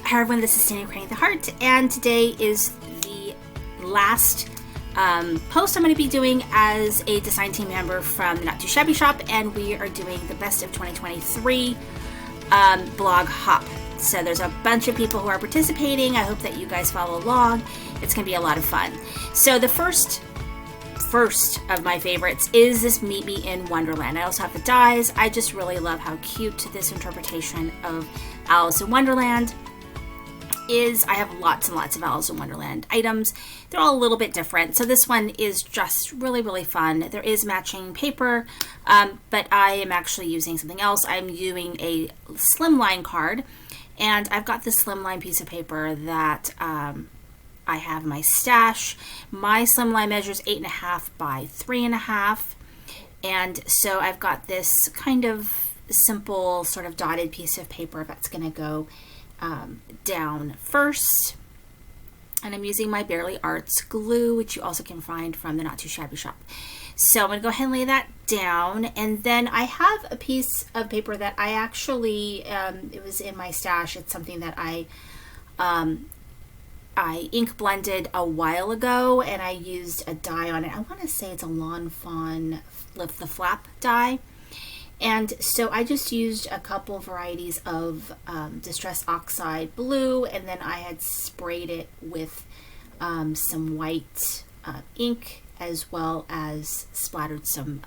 Hi everyone, this is Sandy Cranny the Heart, and today is the last post I'm going to be doing as a design team member from the Not Too Shabby Shop, and we are doing the Best of 2023 blog hop. So there's a bunch of people who are participating. I hope that you guys follow along. It's going to be a lot of fun. So the first of my favorites is this Meet Me in Wonderland. I also have the dies. I just really love how cute this interpretation of Alice in Wonderland is. I have lots and lots of Alice in Wonderland items. They're all a little bit different. So this one is just really, really fun. There is matching paper, but I am actually using something else. I'm doing a slimline card, and I've got this slimline piece of paper that I have in my stash. My slimline measures 8.5 by 3.5, and so I've got this kind of simple sort of dotted piece of paper that's going to go down first, and I'm using my Barely Arts glue, which you also can find from the Not Too Shabby Shop. So I'm going to go ahead and lay that down, and then I have a piece of paper that I actually it was in my stash. It's something that I ink blended a while ago, and I used a die on it. I want to say it's a Lawn Fawn Lift the Flap die. And so I just used a couple varieties of Distress Oxide blue, and then I had sprayed it with some white ink, as well as splattered some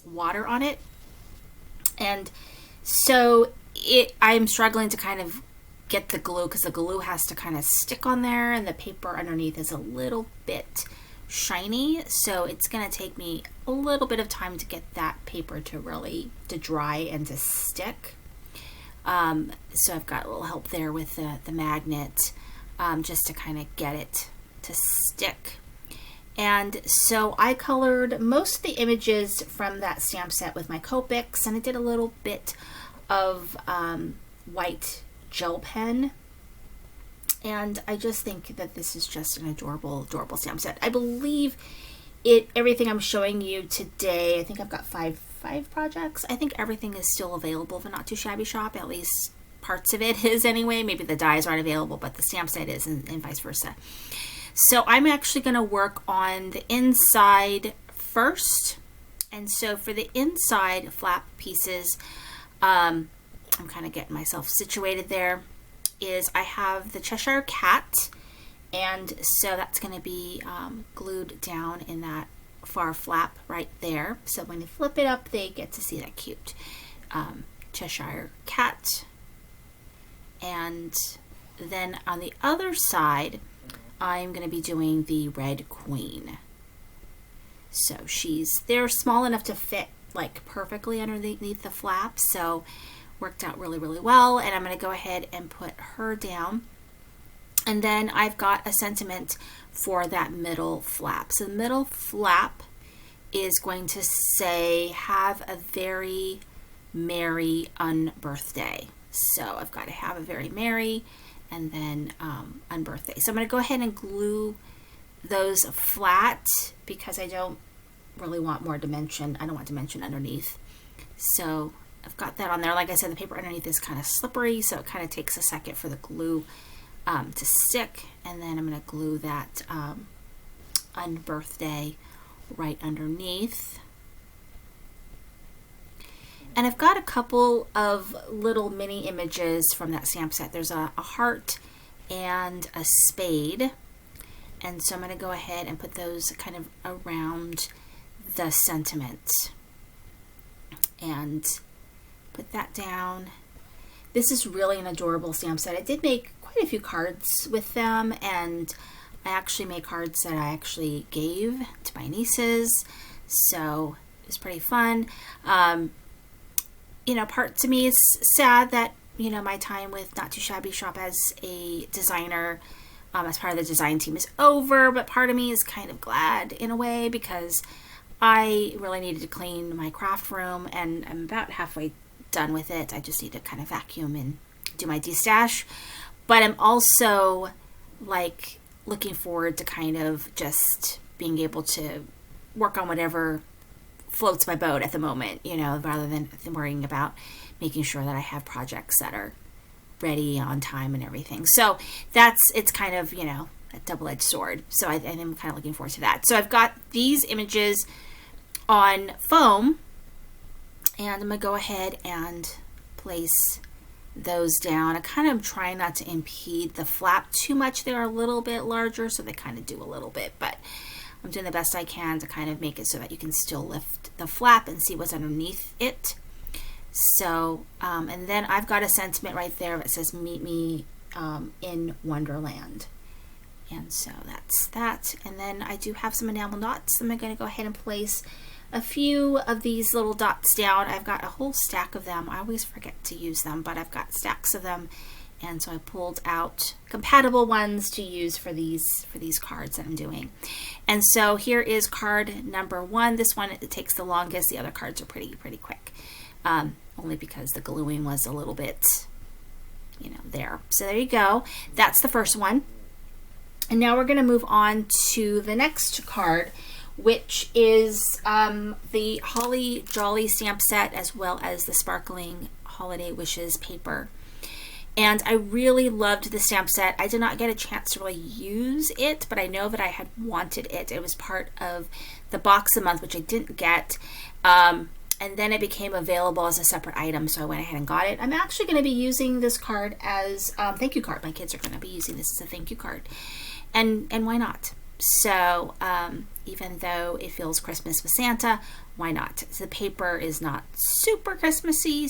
water on it. And so I'm struggling to kind of get the glue, because the glue has to kind of stick on there, and the paper underneath is a little bit shiny, so it's going to take me a little bit of time to get that paper to dry and to stick. So I've got a little help there with the magnet, just to kind of get it to stick. And so I colored most of the images from that stamp set with my Copics, and I did a little bit of white gel pen. And I just think that this is just an adorable, adorable stamp set. I believe everything I'm showing you today, I think I've got five projects. I think everything is still available for Not Too Shabby Shop. At least parts of it is anyway. Maybe the dies aren't available, but the stamp set is, and vice versa. So I'm actually going to work on the inside first. And so for the inside flap pieces, I'm kind of getting myself situated there. Is I have the Cheshire Cat, and so that's going to be glued down in that far flap right there. So when you flip it up, they get to see that cute Cheshire Cat. And then on the other side, I'm going to be doing the Red Queen. So they're small enough to fit like perfectly underneath the flap, so worked out really, really well. And I'm going to go ahead and put her down, and then I've got a sentiment for that middle flap. So the middle flap is going to say, "Have a very merry unbirthday." So I've got to have a very merry, and then unbirthday. So I'm going to go ahead and glue those flat, because I don't really want more dimension. I don't want dimension underneath. So I've got that on there. Like I said, the paper underneath is kind of slippery, so it kind of takes a second for the glue to stick. And then I'm going to glue that unbirthday right underneath. And I've got a couple of little mini images from that stamp set. There's a heart and a spade. And so I'm going to go ahead and put those kind of around the sentiment. And put that down. This is really an adorable stamp set. I did make quite a few cards with them, and I actually made cards that I actually gave to my nieces, so it was pretty fun. Part to me is sad that, my time with Not Too Shabby Shop as a designer, as part of the design team, is over, but part of me is kind of glad in a way, because I really needed to clean my craft room, and I'm about halfway done with it. I just need to kind of vacuum and do my destash, but I'm also like looking forward to kind of just being able to work on whatever floats my boat at the moment, rather than worrying about making sure that I have projects that are ready on time and everything. So it's kind of, you know, a double-edged sword. So I'm kind of looking forward to that. So I've got these images on foam, and I'm going to go ahead and place those down. I kind of try not to impede the flap too much. They're a little bit larger, so they kind of do a little bit, but I'm doing the best I can to kind of make it so that you can still lift the flap and see what's underneath it. So, and then I've got a sentiment right there that says, meet me in Wonderland. And so that's that. And then I do have some enamel dots. I'm going to go ahead and place a few of these little dots down. I've got a whole stack of them. I always forget to use them, but I've got stacks of them. And so I pulled out compatible ones to use for these cards that I'm doing. And so here is card number 1. This one, it takes the longest. The other cards are pretty quick. Only because the gluing was a little bit, you know, there. So there you go. That's the first one. And now we're going to move on to the next card, which is the Holly Jolly stamp set, as well as the Sparkling Holiday Wishes paper. And I really loved the stamp set. I did not get a chance to really use it, but I know that I had wanted it. It was part of the box a month, which I didn't get. And then it became available as a separate item, so I went ahead and got it. I'm actually going to be using this card as a thank you card. My kids are going to be using this as a thank you card. And why not? So even though it feels Christmas with Santa, why not? The paper is not super Christmassy,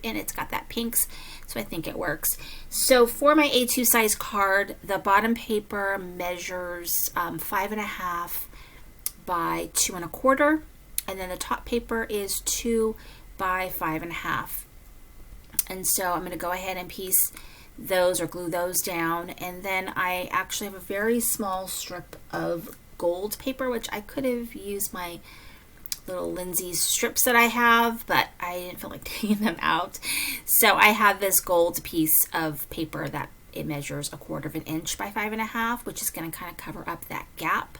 and it's got that pinks, so I think it works. So for my A2 size card, the bottom paper measures 5.5 by 2 1/4, and then the top paper is 2 by 5.5. And so I'm going to go ahead and piece those or glue those down, and then I actually have a very small strip of gold paper, which I could have used my little Lindsay's strips that I have, but I didn't feel like taking them out. So I have this gold piece of paper that it measures 1/4 inch by 5.5, which is going to kind of cover up that gap.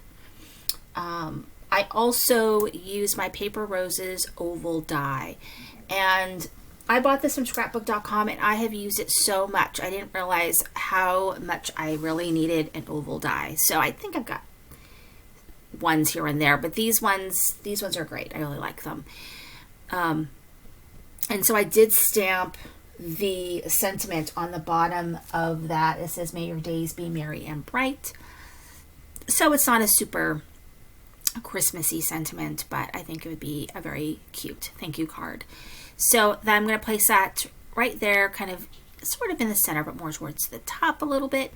I also use my Paper Roses oval die, and I bought this from scrapbook.com, and I have used it so much. I didn't realize how much I really needed an oval die. So I think I've got ones here and there, but these ones are great. I really like them. And so I did stamp the sentiment on the bottom of that. It says, "May your days be merry and bright." So it's not a super Christmassy sentiment, but I think it would be a very cute thank you card. So then I'm going to place that right there, kind of sort of in the center, but more towards the top a little bit.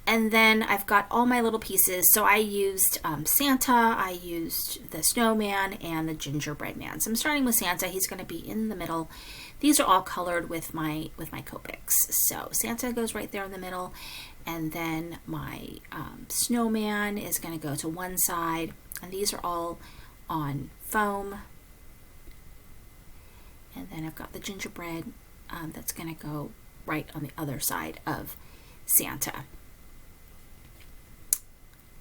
And then I've got all my little pieces. So I used Santa, I used the snowman, and the gingerbread man. So I'm starting with Santa. He's going to be in the middle. These are all colored with my Copics. So Santa goes right there in the middle, and then my snowman is going to go to one side, and these are all on foam. And then I've got the gingerbread that's going to go right on the other side of Santa.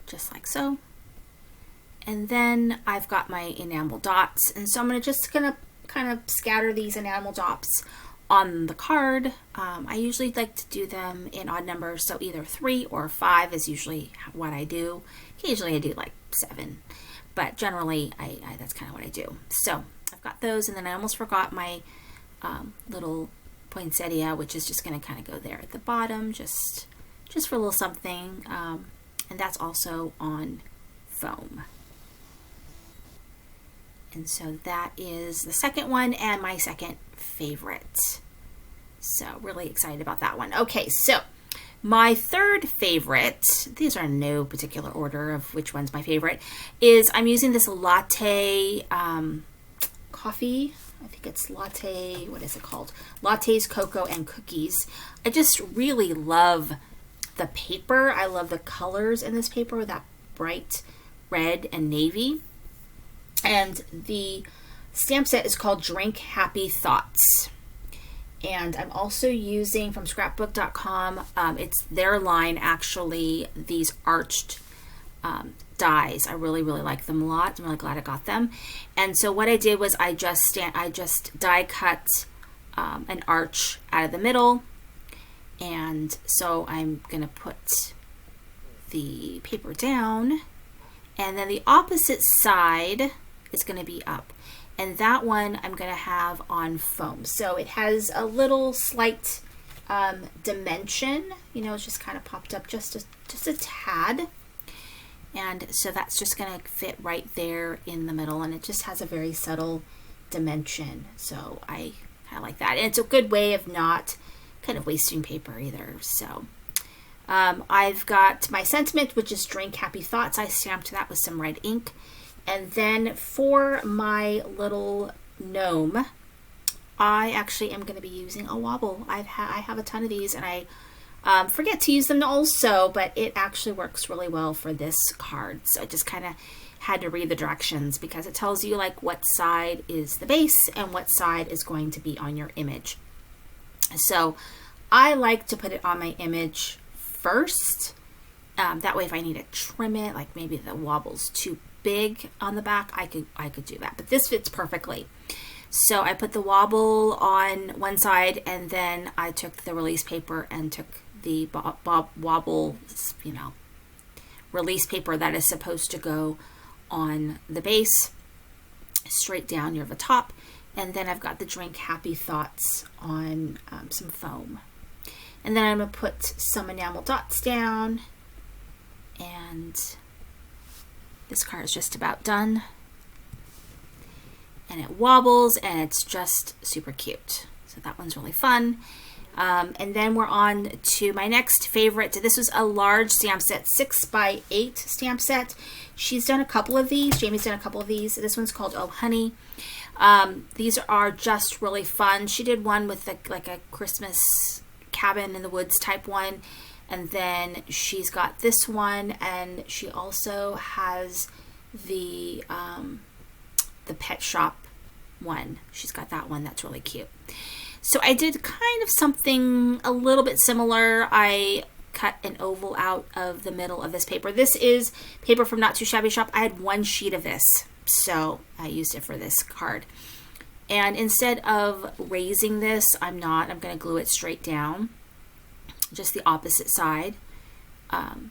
Just like so. And then I've got my enamel dots. And so I'm just going to kind of scatter these enamel dots on the card. I usually like to do them in odd numbers. So either 3 or 5 is usually what I do. Occasionally I do like 7. But generally that's kind of what I do. So I've got those, and then I almost forgot my little poinsettia, which is just going to kind of go there at the bottom, just for a little something, and that's also on foam. And so that is the second one, and my second favorite. So really excited about that one. Okay, so my third favorite, these are in no particular order of which one's my favorite, is I'm using this latte coffee. I think it's latte, what is it called? Lattes, Cocoa, and Cookies. I just really love the paper. I love the colors in this paper with that bright red and navy. And the stamp set is called Drink Happy Thoughts. And I'm also using from scrapbook.com, it's their line actually, these arched dies. I really like them a lot. I'm really glad I got them. And so what I did was I just die cut an arch out of the middle, And so I'm going to put the paper down, and then the opposite side is going to be up. And that one I'm going to have on foam. So it has a little slight dimension, you know, it's just kind of popped up just a tad. And so that's just going to fit right there in the middle, and it just has a very subtle dimension. So I like that. And it's a good way of not kind of wasting paper either. So I've got my sentiment, which is drink happy thoughts. I stamped that with some red ink. And then for my little gnome, I actually am going to be using a wobble. I have a ton of these, and I forget to use them also, but it actually works really well for this card. So I just kind of had to read the directions, because it tells you like what side is the base and what side is going to be on your image. So I like to put it on my image first. That way if I need to trim it, like maybe the wobble's too big on the back, I could do that. But this fits perfectly. So I put the wobble on one side, and then I took the release paper and took the wobble, you know, release paper that is supposed to go on the base straight down near the top. And then I've got the drink happy thoughts on some foam. And then I'm going to put some enamel dots down, and this card is just about done. And it wobbles, and it's just super cute. So that one's really fun. And then we're on to my next favorite. This was a large stamp set, 6x8 stamp set. She's done a couple of these. Jamie's done a couple of these. This one's called Oh Honey. These are just really fun. She did one with like a Christmas cabin in the woods type one. And then she's got this one, and she also has the pet shop one. She's got that one that's really cute. So I did kind of something a little bit similar. I cut an oval out of the middle of this paper. This is paper from Not Too Shabby Shop. I had one sheet of this, so I used it for this card. And instead of raising this, I'm going to glue it straight down, just the opposite side,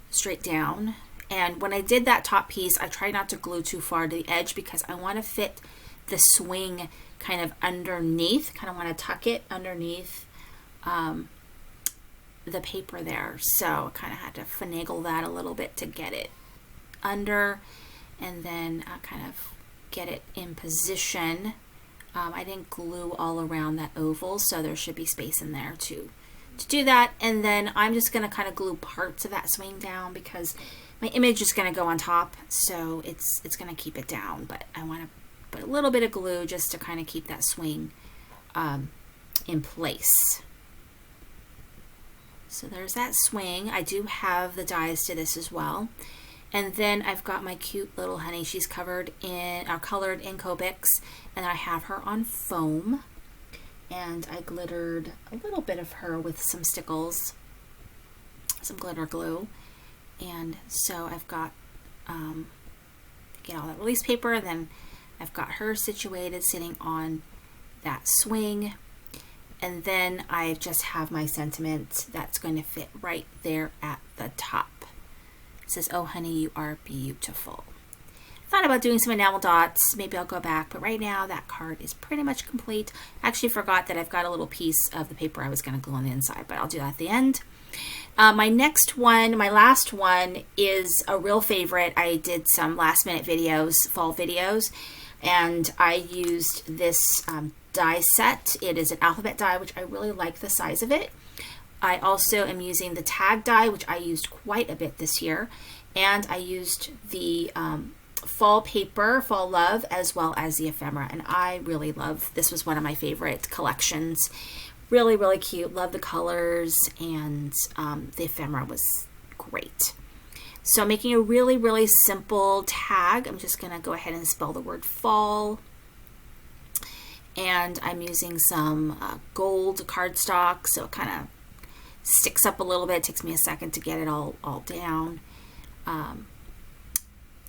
straight down. And when I did that top piece, I tried not to glue too far to the edge, because I want to fit the swing kind of underneath, kind of want to tuck it underneath the paper there. So I kind of had to finagle that a little bit to get it under, and then kind of get it in position. I didn't glue all around that oval, so there should be space in there to do that. And then I'm just going to kind of glue parts of that swing down, because my image is going to go on top, so it's going to keep it down. But I want to put a little bit of glue just to kind of keep that swing in place. So there's that swing. I do have the dies to this as well. And then I've got my cute little honey. She's colored in Copics, and I have her on foam. And I glittered a little bit of her with some stickles, some glitter glue. And so I've got, get all that release paper, and then I've got her situated sitting on that swing. And then I just have my sentiment that's going to fit right there at the top. It says, "Oh honey, you are beautiful." Thought about doing some enamel dots. Maybe I'll go back, but right now that card is pretty much complete. I actually forgot that I've got a little piece of the paper I was going to glue on the inside, but I'll do that at the end. My next one, my last one, is a real favorite. I did some last minute videos, fall videos, and I used this die set. It is an alphabet die, which I really like the size of it. I also am using the tag die, which I used quite a bit this year, and I used the fall paper, Fall Love, as well as the ephemera, and I really love, this was one of my favorite collections. Really, really cute. Love the colors, and the ephemera was great. So I'm making a really, really simple tag. I'm just going to go ahead and spell the word fall. And I'm using some gold cardstock, so it kind of sticks up a little bit. It takes me a second to get it all down.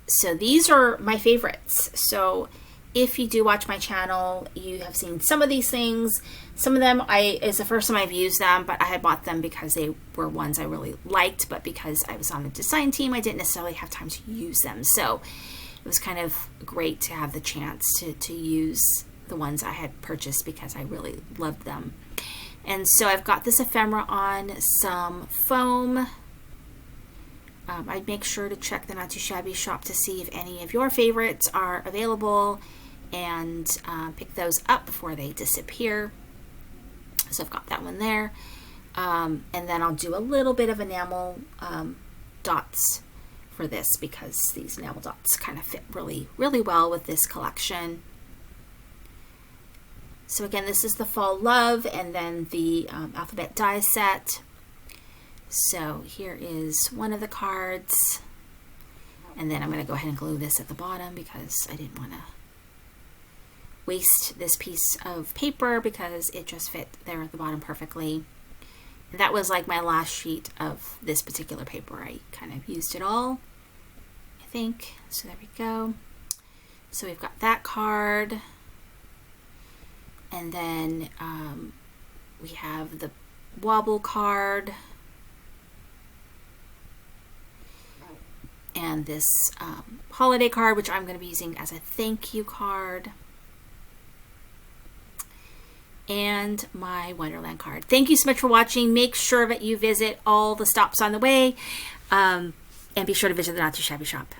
So these are my favorites. So if you do watch my channel, you have seen some of these things. Some of them it's the first time I've used them, but I had bought them because they were ones I really liked, but because I was on the design team, I didn't necessarily have time to use them. So it was kind of great to have the chance to use the ones I had purchased because I really loved them. And so I've got this ephemera on some foam. I'd make sure to check the Not Too Shabby shop to see if any of your favorites are available, and pick those up before they disappear. So I've got that one there. And then I'll do a little bit of enamel dots for this because these enamel dots kind of fit really, really well with this collection. So again, this is the Fall Love and then the alphabet die set. So here is one of the cards, and then I'm going to go ahead and glue this at the bottom because I didn't want to waste this piece of paper because it just fit there at the bottom perfectly. And that was like my last sheet of this particular paper. I kind of used it all, I think. So there we go. So we've got that card, and then we have the wobble card, and this holiday card, which I'm going to be using as a thank you card, and my Wonderland card. Thank you so much for watching. Make sure that you visit all the stops on the way, and be sure to visit the Not Too Shabby shop.